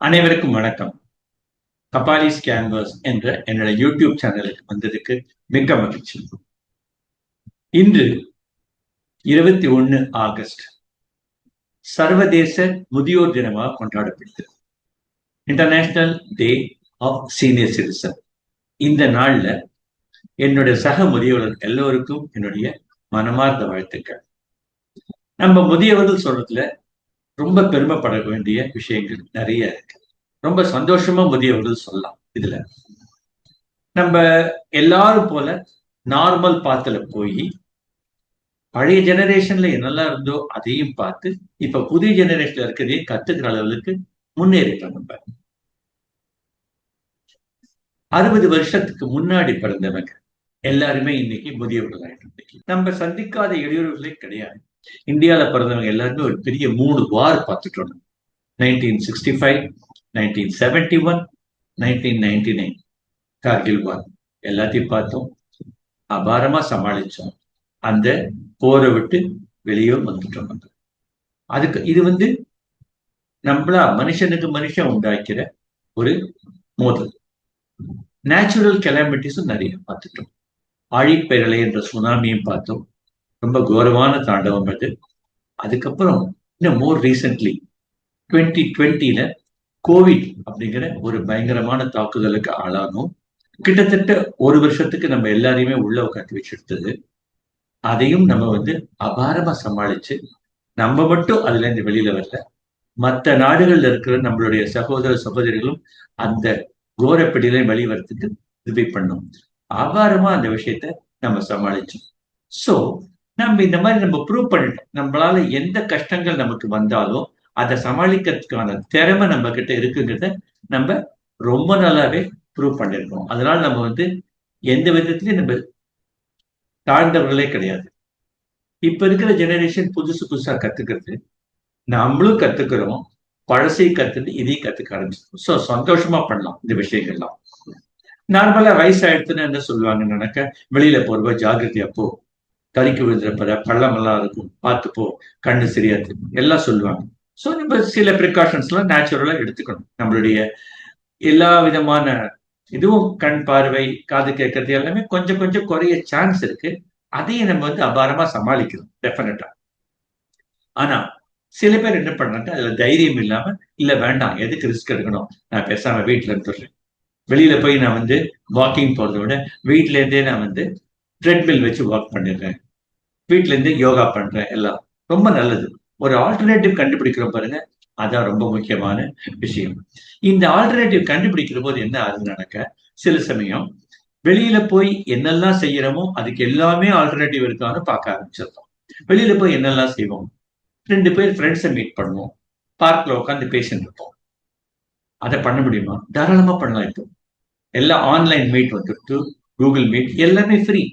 அனைவருக்கும் வணக்கம். கபாலிஸ் கேன்வஸ் என்ற என்னோட யூடியூப் சேனலுக்கு வந்ததுக்கு மிக்க மகிழ்ச்சி. இன்று 21 ஆகஸ்ட் சர்வதேச முதியோர் தினமாக கொண்டாடப்படுகிறது. International day of senior citizen. இந்த நாள்ல என்னுடைய சக முதியவர்கள் எல்லோருக்கும் என்னுடைய மனமார்ந்த வாழ்த்துக்கள். நம்ம முதியவர்கள் சொல்றதுல ரொம்ப பெருமைப்பட வேண்டிய விஷயங்கள் நிறைய இருக்கு. ரொம்ப சந்தோஷமா முதியவர்கள் சொல்லலாம். இதுல நம்ம எல்லாரும் போல நார்மல் பாத்துல போய் பழைய ஜெனரேஷன்ல என்னெல்லாம் இருந்தோ அதையும் பார்த்து இப்ப புதிய ஜெனரேஷன்ல இருக்கிறதையும் கத்துக்கிற அளவுக்கு முன்னேறிட்டோம். நம்ம 60 வருஷத்துக்கு முன்னாடி பிறந்தவங்க எல்லாருமே இன்னைக்கு முதியவர்கள் ஆயிட்டு. நம்ம சந்திக்காத இடையூறுகளே கிடையாது. இந்தியால பிறந்தவங்க எல்லாருமே ஒரு பெரிய 3 வார் பார்த்துட்டோம். 1965, 1971, 1999 கார்கில் வார் எல்லாத்தையும் பார்த்தோம். அபாரமா சமாளிச்சோம். அந்த போரை விட்டு வெளியே வந்துட்டோம். நம்ம அதுக்கு இது நம்மளா மனுஷனுக்கு மனுஷன் உண்டாக்கிற ஒரு மோதல். நேச்சுரல் கெலாமிட்டிஸும் நிறைய பார்த்துட்டோம். ஆழிப்பேரலை என்ற சுனாமியும் பார்த்தோம். ரொம்ப கௌரவமான தாண்டவம் அது. அதுக்கப்புறம் இன்னும் மோர் ரீசென்ட்லி 2020 கோவிட் அப்படிங்கிற ஒரு பயங்கரமான தாக்குதலுக்கு ஆளானோம். கிட்டத்தட்ட ஒரு வருஷத்துக்கு நம்ம எல்லாரையுமே உள்ள உட்காந்து வச்சு எடுத்தது. அதையும் நம்ம அபாரமா சமாளிச்சு நம்ம மட்டும் அதுல இருந்து வெளியில வரல, மற்ற நாடுகள்ல இருக்கிற நம்மளுடைய சகோதர சகோதரிகளும் அந்த கோரப்பிடியில வெளிவரத்துக்கு உதவி பண்ணோம். அபாரமா அந்த விஷயத்த நம்ம சமாளிச்சோம். சோ நம்ம இந்த மாதிரி நம்ம ப்ரூவ் பண்ணிட்டோம். நம்மளால எந்த கஷ்டங்கள் நமக்கு வந்தாலும் அதை சமாளிக்கிறதுக்கான திறமை நம்ம கிட்ட இருக்குங்கிறத நம்ம ரொம்ப நல்லாவே ப்ரூவ் பண்ணிருக்கோம். அதனால நம்ம எந்த விதத்திலையும் நம்ம தாழ்ந்தவர்களே கிடையாது. இப்ப இருக்கிற ஜெனரேஷன் புதுசு புதுசா கத்துக்கிறது, நம்மளும் கத்துக்கிறோம். பழசையும் கத்துட்டு இதையும் கத்துக்க ஆரம்பிச்சிருக்கோம். ஸோ சந்தோஷமா பண்ணலாம் இந்த விஷயங்கள்லாம். நார்மலா வயசாயிடுத்துன்னு என்ன சொல்லுவாங்க, நினைக்க வெளியில போறப்ப ஜாகிரதையா போ, தறிக்கு விழுந்துறப்ப பள்ளம் எல்லாம் இருக்கும், பார்த்துப்போ, கண்ணு சரியாது எல்லாம் சொல்லுவாங்க. ஸோ நம்ம சில ப்ரிகாஷன்ஸ் எல்லாம் நேச்சுரலா எடுத்துக்கணும். நம்மளுடைய எல்லா விதமான இதுவும் கண் பார்வை, காது கேட்கறது எல்லாமே கொஞ்சம் கொஞ்சம் குறைய சான்ஸ் இருக்கு. அதையும் நம்ம அபாரமா சமாளிக்கணும் டெஃபினட்டா. ஆனா சில பேர் என்ன பண்றாங்க, அதுல தைரியம் இல்லாம இல்ல வேண்டாம், எதுக்கு ரிஸ்க் எடுக்கணும், நான் பேசாம வீட்டுல இருந்துடுறேன், வெளியில போய் நான் வாக்கிங் போறதை விட வீட்டுல இருந்தே நான் ட்ரெட்மில் வச்சு வாக் பண்ணிடுறேன், வீட்டுல இருந்தே யோகா பண்றேன், எல்லாம் ரொம்ப நல்லது. ஒரு ஆல்டர்னேட்டிவ் கண்டுபிடிக்கிறோம் பாருங்க, அதான் ரொம்ப முக்கியமான விஷயம். இந்த ஆல்டர்னேட்டிவ் கண்டுபிடிக்கிற போது என்ன ஆகுது நடக்க, சில சமயம் வெளியில போய் என்னெல்லாம் செய்யறோமோ அதுக்கு எல்லாமே ஆல்டர்னேட்டிவ் இருக்கான்னு பார்க்க ஆரம்பிச்சிருக்கோம். வெளியில போய் என்னெல்லாம் செய்வோம், 2 பேர் ஃப்ரெண்ட்ஸை மீட் பண்ணுவோம், பார்க்ல உட்காந்து பேசிட்டு இருப்போம். அதை பண்ண முடியுமா? தாராளமா பண்ணலாம். இப்போ எல்லாம் ஆன்லைன் மீட் வந்துட்டு, கூகுள் மீட் எல்லாமே ஃப்ரீ,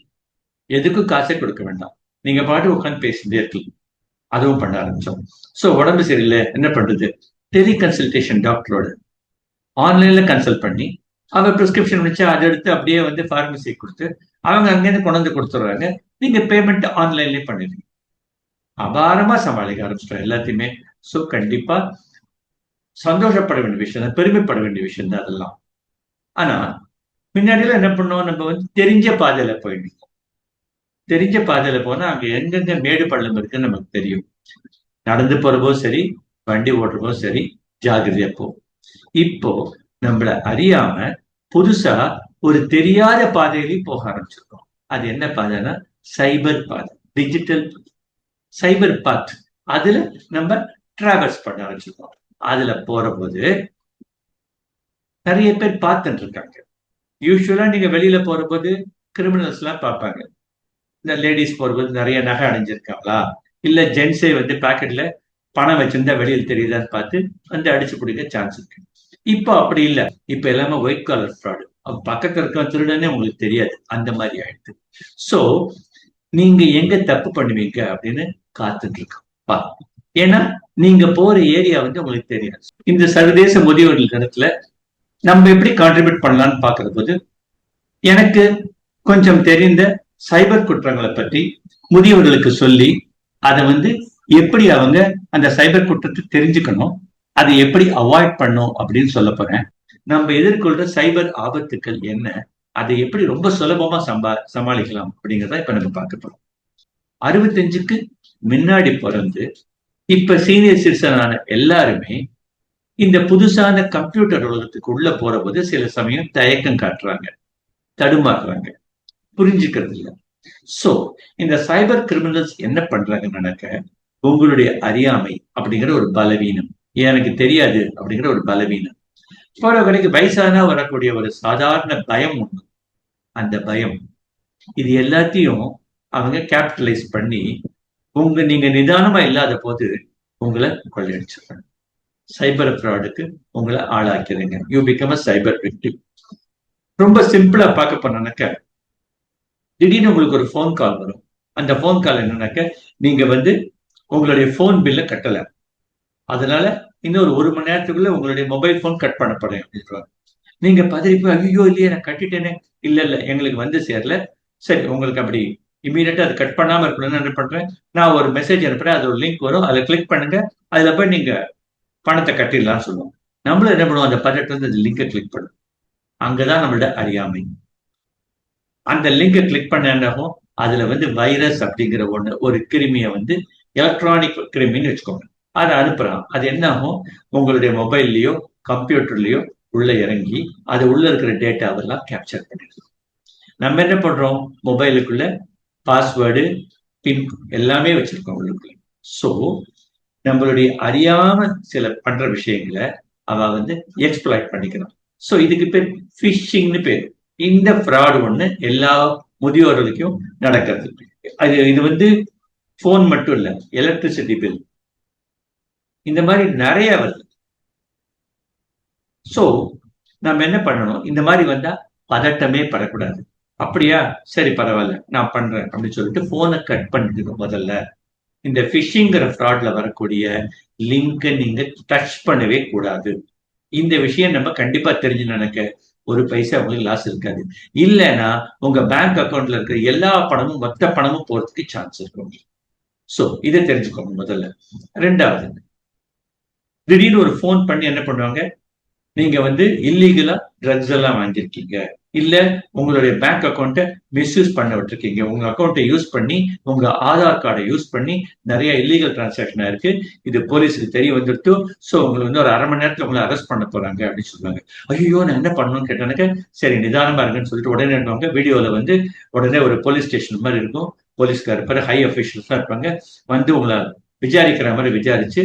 எதுக்கும் காசே கொடுக்க வேண்டாம். நீங்க பாட்டு உட்காந்து பேசிட்டே இருக்கலாம். அதுவும் பண்ண ஆரம்பிச்சோம். ஸோ உடம்பு சரியில்லை என்ன பண்றது, டெலி கன்சல்டேஷன் டாக்டரோட ஆன்லைன்ல கன்சல்ட் பண்ணி அவங்க பிரிஸ்கிரிப்ஷன் வச்சு அதை எடுத்து அப்படியே பார்மசி கொடுத்து அவங்க அங்கேருந்து கொண்டு கொடுத்துட்றாங்க. நீங்க பேமெண்ட் ஆன்லைன்லயே பண்ணிடுங்க. அபாரமா சமாளிக்க ஆரம்பிச்சிட்டோம் எல்லாத்தையுமே. ஸோ கண்டிப்பா சந்தோஷப்பட வேண்டிய விஷயம் தான், பெருமைப்பட வேண்டிய விஷயம் தான் அதெல்லாம். ஆனா முன்னாடியெல்லாம் என்ன பண்ணோம், நம்ம தெரிஞ்ச பாதையில போயிட்டு, தெரிஞ்ச பாதையில போனா அங்க எங்கெங்க மேடு பள்ளம் இருக்குன்னு நமக்கு தெரியும். நடந்து போறப்போ சரி, வண்டி ஓட்டுறப்போ சரி, ஜாகிரதையா போ. இப்போ நம்மள அறியாம புதுசா ஒரு தெரியாத பாதையிலையும் போக ஆரம்பிச்சிருக்கோம். அது என்ன பாதைன்னா சைபர் பாதை, டிஜிட்டல் சைபர் பாத். அதுல நம்ம டிராவல்ஸ் பண்ண ஆரம்பிச்சிருக்கோம். அதுல போற போது நிறைய பேர் பார்த்துட்டு இருக்காங்க. யூஸ்வலா நீங்க வெளியில போற போது கிரிமினல்ஸ் எல்லாம் பார்ப்பாங்க. இந்த லேடிஸ் போறது நிறைய நகை அணிஞ்சிருக்காங்களா, இல்ல ஜென்ஸே பாக்கெட்ல பணம் வச்சிருந்தா வெளியில் தெரியுதான்னு பார்த்து அடிச்சு பிடிக்க சான்ஸ் இருக்கு. இப்போ அப்படி இல்லை. இப்ப எல்லாமே ஒயிட் காலர் ஃப்ராடு, பக்கத்துல இருக்க திருடனே உங்களுக்கு தெரியாது, அந்த மாதிரி ஆயிடுது. சோ நீங்க எங்க தப்பு பண்ணுவீங்க அப்படின்னு காத்துட்டு இருக்கோம். ஏன்னா நீங்க போற ஏரியா உங்களுக்கு தெரியாது. இந்த சர்வதேச முதியோர்கள் தினத்துல நம்ம எப்படி கான்ட்ரிபியூட் பண்ணலாம்னு பாக்குற போது எனக்கு கொஞ்சம் தெரிந்த சைபர் குற்றங்களை பற்றி முதியவர்களுக்கு சொல்லி அதை எப்படி அவங்க அந்த சைபர் குற்றத்தை தெரிஞ்சுக்கணும், அதை எப்படி அவாய்ட் பண்ணும் அப்படின்னு சொல்ல போறேன். நம்ம எதிர்கொள்ற சைபர் ஆபத்துக்கள் என்ன, அதை எப்படி ரொம்ப சுலபமா சமாளிக்கலாம் அப்படிங்கிறத இப்ப நம்ம பார்க்க போறோம். 65க்கு முன்னாடி பிறந்து இப்ப சீனியர் சிட்டிசன் ஆன எல்லாருமே இந்த புதுசான கம்ப்யூட்டர் உலகத்துக்கு உள்ள போற போது சில சமயம் தயக்கம் காட்டுறாங்க, தடுமாறுறாங்க, புரிஞ்சுக்கிறது இல்லை. சோ இந்த சைபர் கிரிமினல்ஸ் என்ன பண்றாங்கன்னாக்க, உங்களுடைய அறியாமை அப்படிங்கிற ஒரு பலவீனம், எனக்கு தெரியாது அப்படிங்கிற ஒரு பலவீனம், போற வரைக்கும் வயசானா வரக்கூடிய ஒரு சாதாரண பயம் ஒண்ணு, அந்த பயம், இது எல்லாத்தையும் அவங்க கேபிட்டலைஸ் பண்ணி நீங்க நிதானமா இல்லாத போது உங்களை கொள்ளையடிச்சிடுறாங்க. சைபர் ஃப்ராடுக்கு உங்களை ஆளாக்கிறீங்க. You become a cyber victim. ரொம்ப சிம்பிளா பார்க்க போனாக்க, திடீர்னு உங்களுக்கு ஒரு ஃபோன் கால் வரும். அந்த ஃபோன் கால் என்னன்னாக்க, நீங்க உங்களுடைய ஃபோன் பில்ல கட்டல, அதனால இன்னொரு 1 மணி நேரத்துக்குள்ள உங்களுடைய மொபைல் போன் கட் பண்ணப்படும் அப்படின்றாங்க. நீங்க பதறிப்பு, ஐயோ இல்லையே நான் கட்டிட்டேனே. இல்ல இல்ல, எங்களுக்கு சேரல. சரி, உங்களுக்கு அப்படி இமீடியட்டா அது கட் பண்ணாம இருக்கணும்னு என்ன பண்றேன், நான் ஒரு மெசேஜ் அனுப்புறேன், அது ஒரு லிங்க் வரும், அதுல கிளிக் பண்ணுங்க, அதுல போய் நீங்க பணத்தை கட்டிடலாம்னு சொல்லுவோம். நம்மளும் என்ன பண்ணுவோம், அந்த பட்ஜெட்ல இருந்து அந்த லிங்கை கிளிக் பண்ணும். அங்கதான் நம்மளோட அறியாமை. அந்த லிங்கை கிளிக் பண்ண என்னாகும், அதுல வைரஸ் அப்படிங்கிற ஒரு கிருமியை எலக்ட்ரானிக் கிருமின்னு வச்சுக்கோங்க, அதை அனுப்புறான். அது என்ன ஆகும், உங்களுடைய மொபைல்லயோ கம்ப்யூட்டர்லயோ உள்ள இறங்கி அது உள்ள இருக்கிற டேட்டாவெல்லாம் கேப்சர் பண்ணிடுது. நம்ம என்ன பண்றோம், மொபைலுக்குள்ள பாஸ்வேர்டு, பின் எல்லாமே வச்சிருக்கோம் உள்ளுக்குள்ள. சோ நம்மளுடைய அறியாம சில பண்ற விஷயங்களை அவ எக்ஸ்ப்ளாய்ட் பண்ணிக்கிறான். சோ இதுக்கு பேர் பிஷிங்னு பேர். இந்த ஃப்ராட் ஒண்ணு எல்லா முதியோர்களுக்கும் நடக்கிறது. இது போன் மட்டும் இல்ல, எலக்ட்ரிசிட்டி பில், இந்த மாதிரி நிறைய வருது. சோ நம்ம என்ன பண்ணணும், இந்த மாதிரி வந்தா பதட்டமே படக்கூடாது. அப்படியா, சரி பரவாயில்ல நான் பண்றேன் அப்படின்னு சொல்லிட்டு போனை கட் பண்ணிக்கணும். முதல்ல இந்த பிஷிங்கிற ஃப்ராட்ல வரக்கூடிய லிங்கை நீங்க டச் பண்ணவே கூடாது. இந்த விஷயம் நம்ம கண்டிப்பா தெரிஞ்சு நினைக்க, ஒரு பைசா உங்களுக்கு லாஸ் இருக்காது. இல்லைன்னா உங்க பேங்க் அக்கௌண்ட்ல இருக்கிற எல்லா பணமும், மொத்த பணமும் போறதுக்கு சான்ஸ் இருக்கும். சோ இதை தெரிஞ்சுக்கோங்க முதல்ல. ரெண்டாவது, திடீர்னு ஒரு போன் பண்ணி என்ன பண்ணுவாங்க, நீங்க இல்லீகலா ட்ரக்ஸ் எல்லாம் வாங்கியிருக்கீங்க, இல்ல உங்களுடைய பேங்க் அக்கௌண்ட்டை மிஸ்யூஸ் பண்ண விட்டுருக்கீங்க, உங்க அக்கௌண்ட்டை யூஸ் பண்ணி, உங்க ஆதார் கார்டை யூஸ் பண்ணி நிறைய இல்லீகல் டிரான்சாக்ஷன் இருக்கு, இது போலீஸுக்கு தெரிய வந்துட்டு, சோ உங்களுக்கு ஒரு 1/2 மணி நேரத்துல உங்களை அரெஸ்ட் பண்ண போறாங்க அப்படின்னு சொல்லுவாங்க. ஐயோ நான் என்ன பண்ணணும்னு கேட்டானுக்க, சரி நிதானமா இருக்குன்னு சொல்லிட்டு உடனே இருப்பாங்க. வீடியோல உடனே ஒரு போலீஸ் ஸ்டேஷன் மாதிரி இருக்கும், போலீஸ்கார் இருப்பாரு, ஹை அபிஷியல்ஸ் தான் இருப்பாங்க, உங்களை விசாரிக்கிற மாதிரி விசாரிச்சு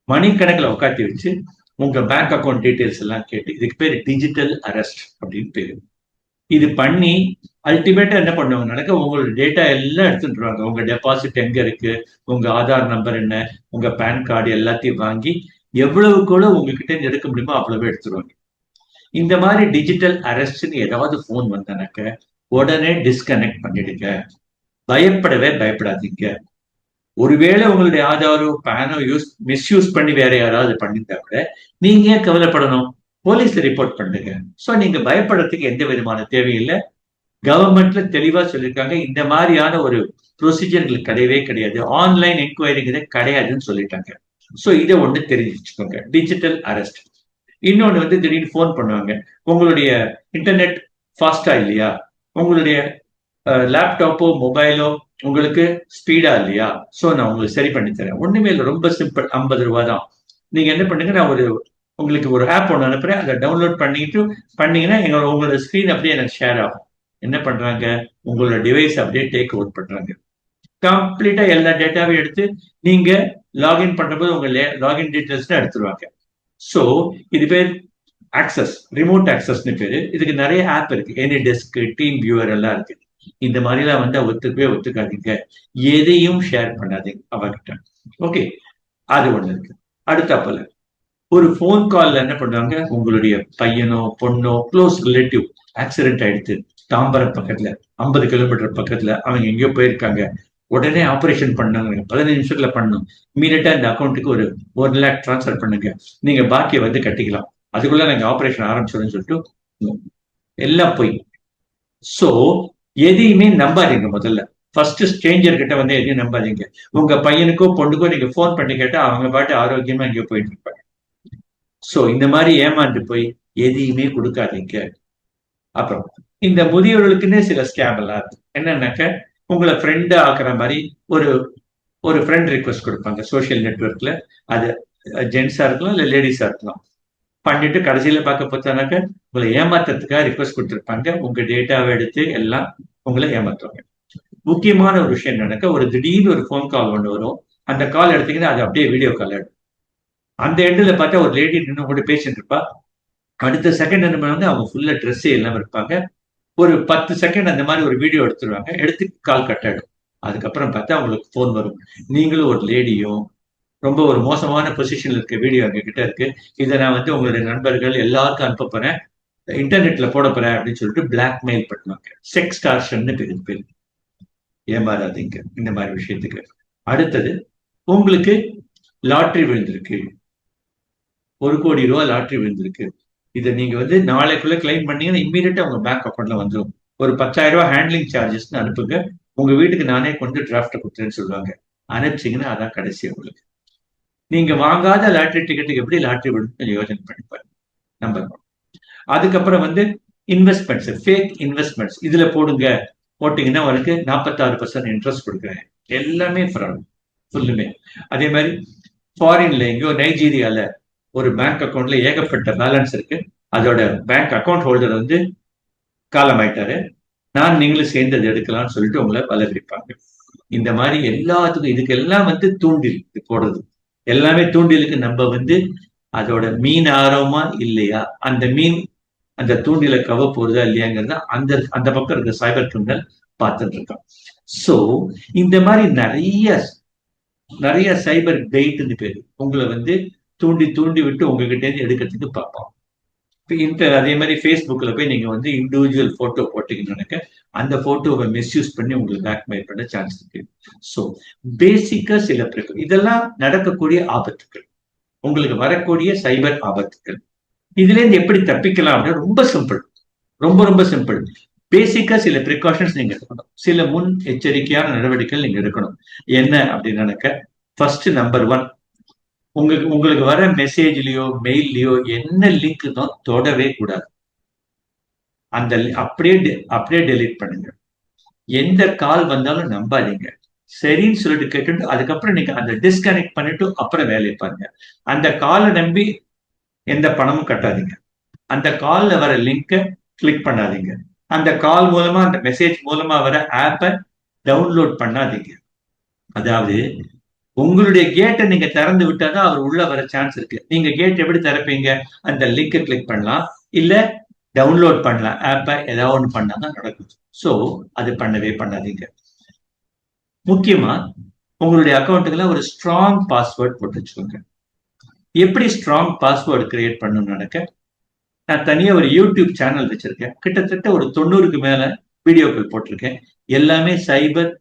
மணிக்கணக்கில் உட்காட்டி வச்சு உங்க பேங்க் அக்கௌண்ட் டீடைல்ஸ் எல்லாம் கேட்டு, இதுக்கு பேர் டிஜிட்டல் அரெஸ்ட் அப்படின்னு பேரு. இது பண்ணி அல்டிமேட்டா என்ன பண்ணுவாங்க நடக்க, உங்களோட டேட்டா எல்லாம் எடுத்துட்டுருவாங்க. உங்க டெபாசிட் எங்க இருக்கு, உங்க ஆதார் நம்பர் என்ன, உங்க பேன் கார்டு எல்லாத்தையும் வாங்கி எவ்வளவு கூட உங்ககிட்ட எடுக்க முடியுமோ அவ்வளவு எடுத்துருவாங்க. இந்த மாதிரி டிஜிட்டல் அரெஸ்ட்னு ஏதாவது போன் வந்தானாக்க உடனே டிஸ்கனெக்ட் பண்ணிடுங்க. பயப்படவே பயப்படாதீங்க. ஒருவேளை உங்களுடைய ஆதாரோ பேனோ மிஸ்யூஸ் பண்ணி வேற யாராவது பண்ணியிருந்தா கூட நீங்க ஏன் கவலைப்படணும், போலீஸ்ல ரிப்போர்ட் பண்ணுங்க. சோ நீங்க பயப்படுறதுக்கு எந்த விதமான தேவையில்லை. கவர்மெண்ட்ல தெளிவா சொல்லியிருக்காங்க, இந்த மாதிரியான ஒரு ப்ரொசீஜர்களுக்கு கிடையவே கிடையாது, ஆன்லைன் என்கொயரிங்கிறத கிடையாதுன்னு சொல்லிட்டாங்க. சோ இதை ஒண்ணு தெரிஞ்சு வச்சுக்கோங்க, டிஜிட்டல் அரெஸ்ட். இன்னொன்னு திடீர்னு போன் பண்ணுவாங்க, உங்களுடைய இன்டர்நெட் ஃபாஸ்டா இல்லையா, உங்களுடைய லேப்டாப்போ மொபைலோ உங்களுக்கு ஸ்பீடா இல்லையா, சோ நான் உங்களுக்கு சரி பண்ணி தரேன். ஒண்ணுமே இல்லை, ரொம்ப சிம்பிள், 50 ரூபாய் தான். நீங்க என்ன பண்ணுங்க, நான் உங்களுக்கு ஒரு ஆப் ஒன்று அனுப்புறேன், அதை டவுன்லோட் பண்ணீங்கன்னா உங்களோட ஸ்கிரீன் அப்படியே எனக்கு ஷேர் ஆகும். என்ன பண்றாங்க, உங்களோட டிவைஸ் அப்படியே டேக் ஓவர் பண்றாங்க. கம்ப்ளீட்டா எல்லா டேட்டாவையும் எடுத்து நீங்க லாகின் பண்றபோது உங்க லாகின் டீடைல்ஸ் எடுத்துருவாங்க. சோ இது பேர் ஆக்சஸ், ரிமோட் ஆக்சஸ்னு பேரு. இதுக்கு நிறைய ஆப் இருக்கு, எனி டெஸ்க், டீம் வியூவர் எல்லாம் இருக்கு. இந்த மாதிரிலாம் ஒத்துக்காதீங்க, எதையும் ஷேர் பண்ணாதீங்க அவகிட்ட. ஓகே, அது ஒண்ணு இருக்கு. அடுத்தாப்புல ஒரு போன் கால்ல என்ன பண்ணுவாங்க, உங்களுடைய பையனோ பொண்ணோ க்ளோஸ் ரிலேட்டிவ் ஆக்சிடென்ட் ஆயிடுச்சு, தாம்பரம் பக்கத்துல 50 கிலோமீட்டர் பக்கத்துல அவங்க எங்கேயோ போயிருக்காங்க, உடனே ஆபரேஷன் பண்ணாங்க, 15 நிமிஷத்துல பண்ணணும், இமீடியட்டா இந்த அக்கௌண்ட்டுக்கு ஒரு 1 லேக் டிரான்ஸ்ஃபர் பண்ணுங்க, நீங்க பாக்கிய கட்டிக்கலாம், அதுக்குள்ள நாங்க ஆபரேஷன் ஆரம்பிச்சோம்னு சொல்லிட்டு எல்லாம் போய். சோ எதையுமே நம்பாதீங்க. முதல்ல ஃபர்ஸ்ட் ஸ்ட்ரேஞ்சர் கிட்ட எதையும் நம்பாதீங்க. உங்க பையனுக்கோ பொண்ணுக்கோ நீங்க போன் பண்ணி கேட்டா அவங்க பாட்டு ஆரோக்கியமா எங்கேயோ போயிட்டு இருப்பாங்க. சோ இந்த மாதிரி ஏமாந்து போய் எதையுமே கொடுக்காதீங்க. அப்புறம் இந்த முதியோர்களுக்குன்னே சில ஸ்கேம் எல்லாம் இருக்கு. என்னன்னாக்க உங்களை ஃப்ரெண்ட் ஆக்குற மாதிரி ஒரு ஒரு ஃப்ரெண்ட் ரிக்வஸ்ட் கொடுப்பாங்க சோசியல் நெட்ஒர்க்ல. அது ஜென்ஸா இருக்கலாம் இல்ல லேடிஸா இருக்கலாம். பண்ணிட்டு கடைசியில பார்க்க பார்த்தானாக்க உங்களை ஏமாத்துறதுக்காக ரிக்வஸ்ட் கொடுத்துருப்பாங்க. உங்க டேட்டாவை எடுத்து எல்லாம் உங்களை ஏமாத்துவாங்க. முக்கியமான ஒரு விஷயம் நடக்க, ஒரு திடீர்னு ஒரு ஃபோன் கால் ஒன்று வரும். அந்த கால் எடுத்தீங்கன்னா அது அப்படியே வீடியோ கால் ஆயிடும். அந்த எண்டுல பார்த்தா ஒரு லேடி நின்று கூட பேசிட்டு இருப்பா. அடுத்த செகண்ட் என்ன பண்ணுவாங்க, அவங்க ஃபுல்லா ட்ரெஸ்ஸே இல்லாம இருப்பாங்க. ஒரு 10 செகண்ட் அந்த மாதிரி ஒரு வீடியோ எடுத்துருவாங்க. எடுத்து கால் கட் ஆயிடும். அதுக்கப்புறம் பார்த்தா அவங்களுக்கு ஃபோன் வரும். நீங்களும் ஒரு லேடியும் ரொம்ப ஒரு மோசமான பொசிஷன்ல இருக்க வீடியோ எங்க கிட்ட இருக்கு. இதை நான் வந்து உங்களுடைய நண்பர்கள் எல்லாருக்கும் அனுப்ப போறேன், இன்டர்நெட்ல போட போறேன் அப்படின்னு சொல்லிட்டு பிளாக்மெயில் பண்ணுவாங்க. செக்ஸ் டார்ஷன் பேரு. ஏமாறாதீங்க இந்த மாதிரி விஷயத்துக்கு. அடுத்தது, உங்களுக்கு லாட்ரி விழுந்திருக்கு, 1 கோடி ரூபாய் லாட்ரி விழுந்திருக்கு. இதை நீங்க வந்து நாளைக்குள்ள கிளைம் பண்ணீங்கன்னா இம்மீடியட்டா உங்க பேங்க் அக்கௌண்ட்ல வந்துடும். ஒரு 10,000 ரூபாய் ஹேண்ட்லிங் சார்ஜஸ் அனுப்புங்க. உங்க வீட்டுக்கு நானே கொண்டு டிராஃப்ட் கொடுத்துறேன்னு சொல்லுவாங்க. அனுப்பிச்சிங்கன்னா அதான் கடைசி உங்களுக்கு. நீங்க வாங்காத லாட்ரி டிக்கெட்டுக்கு எப்படி லாட்ரி விழுந்து யோசனை பண்ணிப்பாரு. நம்பர் 1. அதுக்கப்புறம் வந்து இன்வெஸ்ட்மெண்ட்ஸ், ஃபேக் இன்வெஸ்ட்மெண்ட்ஸ் இதுல போடுங்க. போட்டீங்கன்னா உங்களுக்கு 46% இன்ட்ரெஸ்ட் கொடுக்குறேன். எல்லாமே ஃப்ராட் ஃபுல்லுமே. அதே மாதிரி ஃபாரின்ல எங்கேயோ நைஜீரியால ஒரு பேங்க் அக்கௌண்ட்ல ஏகப்பட்ட பேலன்ஸ் இருக்கு. அதோட பேங்க் அக்கௌண்ட் ஹோல்டர் வந்து காலமாயிட்டாரு. நான் நீங்களும் சேர்ந்து அதை எடுக்கலாம்னு சொல்லிட்டு உங்களை வளர்ப்பிப்பாங்க. இந்த மாதிரி எல்லாத்துக்கும் இதுக்கெல்லாம் வந்து தூண்டில் போடுறது. எல்லாமே தூண்டிலுக்கு நம்ம வந்து அதோட மீன் ஆரோமா இல்லையா, அந்த மீன் அந்த தூண்டில கவ போறதா இல்லையாங்கிறத அந்த அந்த பக்கம் இருக்க சைபர் கிரிமினல் பார்த்துட்டு இருக்கான். சோ இந்த மாதிரி நிறைய சைபர் பெயிட்னு பேரு உங்களை வந்து தூண்டி தூண்டி விட்டு உங்ககிட்ட இருந்து எடுக்கிறதுக்கு பார்ப்போம். அதே மாதிரி ஃபேஸ்புக்ல போய் நீங்க வந்து இண்டிவிஜுவல் போட்டோ போட்டீங்கன்னு அந்த போட்டோவை மிஸ்யூஸ் பண்ணி உங்களுக்கு பேக்மெயில் பண்ண சான்ஸ் இருக்கு. ஸோ பேசிக்கா சில இதெல்லாம் நடக்கக்கூடிய ஆபத்துக்கள், உங்களுக்கு வரக்கூடிய சைபர் ஆபத்துக்கள். இதுல இருந்து எப்படி தப்பிக்கலாம் அப்படின்னா ரொம்ப சிம்பிள், ரொம்ப ரொம்ப சிம்பிள். பேசிக்கா சில ப்ரிகாஷன்ஸ் நீங்க எடுக்கணும், சில முன் எச்சரிக்கையான நடவடிக்கைகள் நீங்க எடுக்கணும். என்ன அப்படின்னு ஃபர்ஸ்ட் நம்பர் 1, உங்களுக்கு வர மெசேஜ்லயோ மெயில்லயோ என்ன லிங்க் தான் தொடவே கூடாது. அந்த அப்படியே டெலீட் பண்ணுங்க. எந்த கால் வந்தாலும் நம்பாதீங்க. சரின்னு சொல்லிட்டு கேட்டுட்டு அதுக்கப்புறம் நீங்க அந்த டிஸ்கனெக்ட் பண்ணிட்டு அப்புறம் வேலையை பாருங்க. அந்த காலை நம்பி எந்த பணமும் கட்டாதீங்க. அந்த கால்ல வர லிங்கை கிளிக் பண்ணாதீங்க. அந்த கால் மூலமா அந்த மெசேஜ் மூலமா வர ஆப்பை டவுன்லோட் பண்ணாதீங்க. அதாவது உங்களுடைய கேட்டை நீங்க திறந்து விட்டாதான் அவர் உள்ள வர சான்ஸ் இருக்கு. நீங்க கேட் எப்படி திறப்பீங்க? அந்த லிங்கை கிளிக் பண்ணலாம், இல்ல டவுன்லோட் பண்ணலாம் ஆப்பை, ஏதாவது ஒன்று பண்ணாதான் நடக்கும். ஸோ அது பண்ணவே பண்ணாதீங்க. முக்கியமா உங்களுடைய அக்கௌண்ட்டுக்கெல்லாம் ஒரு ஸ்ட்ராங் பாஸ்வேர்ட் போட்டு வச்சுக்கோங்க. எப்படி ஸ்ட்ராங் பாஸ்வேர்டு கிரியேட் பண்ணணும்னு நான் தனியா ஒரு யூடியூப் சேனல் வச்சிருக்கேன். கிட்டத்தட்ட ஒரு 90க்கு மேல வீடியோக்கள் போட்டிருக்கேன். எல்லாமே சைபர்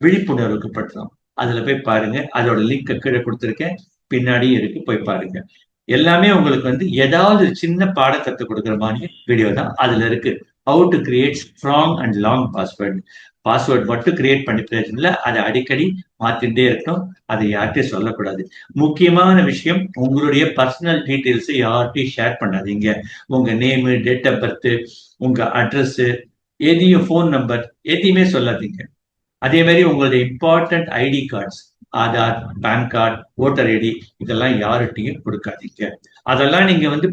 விழிப்புணர்வுக்கு படுறோம். அதுல போய் பாருங்க. அதோட லிங்க் கீழே கொடுத்துருக்கேன், பின்னாடியும் இருக்கு, போய் பாருங்க. எல்லாமே உங்களுக்கு வந்து ஏதாவது சின்ன பாடம் கற்றுக் கொடுக்குற மாதிரி வீடியோ தான் அதுல இருக்கு. How to create strong and long password. Password மட்டும் கிரியேட் பண்ணி பிரச்சனை இல்லை, அதை அடிக்கடி மாத்திட்டே இருக்கணும். அதை யார்கிட்டையும் சொல்லக்கூடாது. முக்கியமான விஷயம், உங்களுடைய பர்சனல் டீட்டெயில்ஸ் யார்கிட்டையும் ஷேர் பண்ணாதீங்க. உங்க நேமு, டேட் ஆஃப் பர்த், உங்க அட்ரஸ், எதையும் ஃபோன் நம்பர் எதையுமே சொல்லாதீங்க. அதே மாதிரி உங்களுடைய important ID cards, Aadhaar, PAN card, voter ID, இதெல்லாம் யார்கிட்டையும் கொடுக்காதீங்க. அதெல்லாம் நீங்க வந்து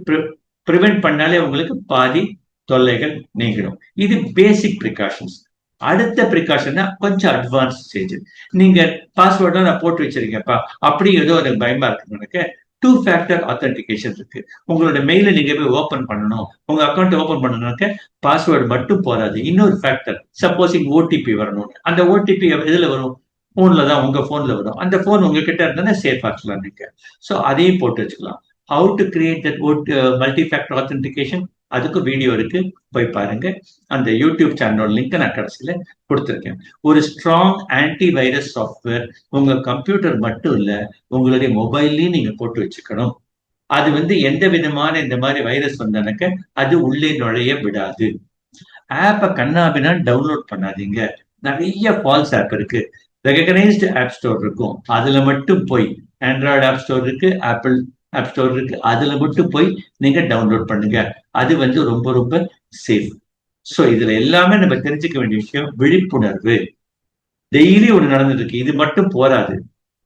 ப்ரிவென்ட் பண்ணாலே உங்களுக்கு பாதி தொல்லைகள் நீங்கிடும். இது பேசிக் ப்ரிகாஷன்ஸ். அடுத்த ப்ரிகாஷன் கொஞ்சம் அட்வான்ஸ் ஸ்டேஜ். நீங்க பாஸ்வேர்டா நான் போட்டு வச்சிருக்கேன்ப்பா, அப்படி ஏதோ எனக்கு பயமா இருக்கு. 2 ஃபேக்டர் ஆத்தென்டிகேஷன் இருக்கு. உங்களோட மெயில நீங்க போய் ஓபன் பண்ணணும், உங்க அக்கௌண்ட் ஓபன் பண்ணணும்னாக்க பாஸ்வேர்டு மட்டும் போதாது, இன்னொரு ஃபேக்டர். சப்போஸ் ஓடிபி வரணும். அந்த ஓடிபி எதுல வரும்? போன்ல தான், உங்க போன்ல வரும். அந்த போன் உங்ககிட்ட இருந்தா சேஃப் ஆக்கலாம் நீங்க. ஸோ அதையும் போட்டு வச்சுக்கலாம். How to create that multi factor authentication, அதுக்கு வீடியோ இருக்கு, போய் பாருங்க. அந்த யூடியூப் சேனலோட லிங்க் நான் கடைசியில கொடுத்துருக்கேன். ஒரு ஸ்ட்ராங் ஆன்டி வைரஸ் சாஃப்ட்வேர் உங்க கம்ப்யூட்டர் மட்டும் இல்ல, உங்களுடைய மொபைல்லையும் நீங்க போட்டு வச்சுக்கணும். அது வந்து எந்த விதமான இந்த மாதிரி வைரஸ் வந்தானக்க அது உள்ளே நுழைய விடாது. ஆப்பை கண்ணாபின்னா டவுன்லோட் பண்ணாதீங்க. நிறைய ஃபால்ஸ் ஆப் இருக்கு. ரெகனைஸ்டு ஆப் ஸ்டோர் இருக்கும், அதுல மட்டும் போய், ஆண்ட்ராய்டு ஆப் ஸ்டோர் இருக்கு, ஆப்பிள் ஆப் ஸ்டோர் இருக்கு, அதுல மட்டும் போய் நீங்க டவுன்லோட் பண்ணுங்க. அது ரொம்ப ரொம்ப சேஃப். ஸோ இதுல எல்லாமே நம்ம தெரிஞ்சுக்க வேண்டிய விஷயம் விழிப்புணர்வு. டெய்லி ஒண்ணு நடந்துட்டு இருக்கு, இது மட்டும் போராது.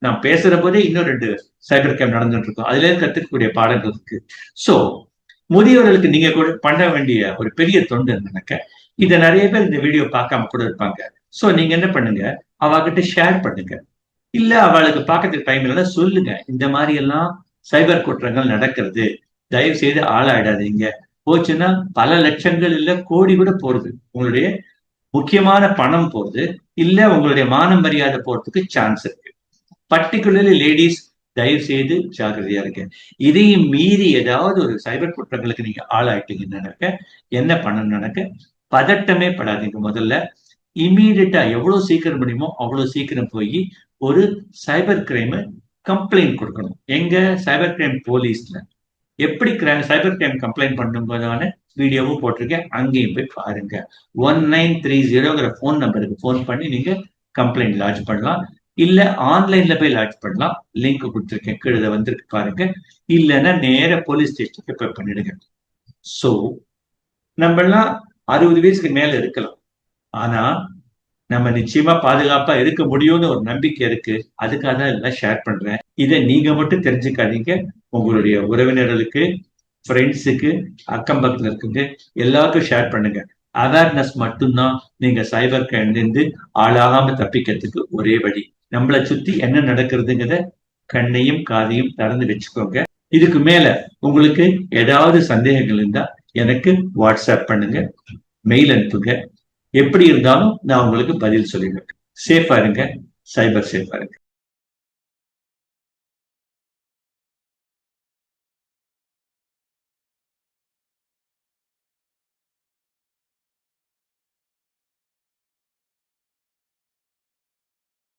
நான் பேசுற போதே இன்னும் 2 சைபர் கேம் நடந்துட்டு இருக்கும், அதுல இருந்து கத்துக்கக்கூடிய பாடங்கள் இருக்கு. சோ முதியவர்களுக்கு நீங்க கூட பண்ண வேண்டிய ஒரு பெரிய தொண்டு என்னன்னாக்க, இத நிறைய பேர் இந்த வீடியோ பார்க்காம கூட இருப்பாங்க. சோ நீங்க என்ன பண்ணுங்க, அவகிட்ட ஷேர் பண்ணுங்க. இல்ல அவளுக்கு பார்க்கறதுக்கு டைம் இல்லைன்னா சொல்லுங்க, இந்த மாதிரி எல்லாம் சைபர் குற்றங்கள் நடக்கிறது, தயவு செய்து ஆளாயிடாதீங்க. போச்சுன்னா பல லட்சங்கள் இல்ல கோடி கூட போறது, உங்களுடைய முக்கியமான பணம் போகுது, இல்ல உங்களுடைய மான மரியாதை போறதுக்கு சான்ஸ் இருக்கு. பர்டிகுலர்லி லேடிஸ், தயவு செய்து ஜாகிரதையா இருக்க. இதையும் மீறி ஏதாவது ஒரு சைபர் குற்றங்களுக்கு நீங்க ஆளாயிட்டீங்கன்னு என்ன பண்ணணும்னாக்க, பதட்டமே படாதீங்க. முதல்ல இம்மீடியட்டா எவ்வளவு சீக்கிரம் முடியுமோ அவ்வளவு சீக்கிரம் போய் ஒரு சைபர் கிரைம் கம்ப்ளைண்ட் கொடுக்கணும். எங்க சைபர் கிரைம் போலீஸ்ல எப்படி சைபர் கிரைம் கம்ப்ளைண்ட் பண்ணும்போதான வீடியோவும் போட்டிருக்கேன், அங்கேயும் போய் பாருங்க. 1930 போன் நம்பருக்கு போன் பண்ணி நீங்க கம்ப்ளைண்ட் லாட்ஜ் பண்ணலாம். இல்ல ஆன்லைன்ல போய் லாட்ஜ் பண்ணலாம். லிங்க் கொடுத்துருக்கேன், கீழே வந்திருக்கு பாருங்க. இல்லைன்னா நேர போலீஸ் ஸ்டேஷனுக்கு போய் பண்ணிடுங்க. சோ நம்ம எல்லாம் 60 வயசுக்கு மேல இருக்கலாம், ஆனா நம்ம நிச்சயமா பாதுகாப்பா இருக்க முடியும்னு ஒரு நம்பிக்கை இருக்கு. அதுக்காக தான் எல்லாம் ஷேர் பண்றேன். இதை நீங்க மட்டும் தெரிஞ்சுக்காதீங்க, உங்களுடைய உறவினர்களுக்கு, ஃப்ரெண்ட்ஸுக்கு, அக்கம் பக்கத்துல இருக்குங்க எல்லாருக்கும் ஷேர் பண்ணுங்க. அவேர்னஸ் மட்டும்தான் நீங்க சைபர் கிரைம்ல இருந்து ஆளாகாம தப்பிக்கிறதுக்கு ஒரே வழி. நம்மளை சுத்தி என்ன நடக்கிறதுங்கிறத கண்ணையும் காதையும் திறந்து வச்சுக்கோங்க. இதுக்கு மேல உங்களுக்கு ஏதாவது சந்தேகங்கள் இருந்தா எனக்கு வாட்ஸ்அப் பண்ணுங்க, மெயில் அனுப்புங்க. எப்படி இருந்தாலும் நான் உங்களுக்கு பதில் சொல்லிடுவேன். சேஃபா இருங்க, சைபர் சேஃபா இருங்க.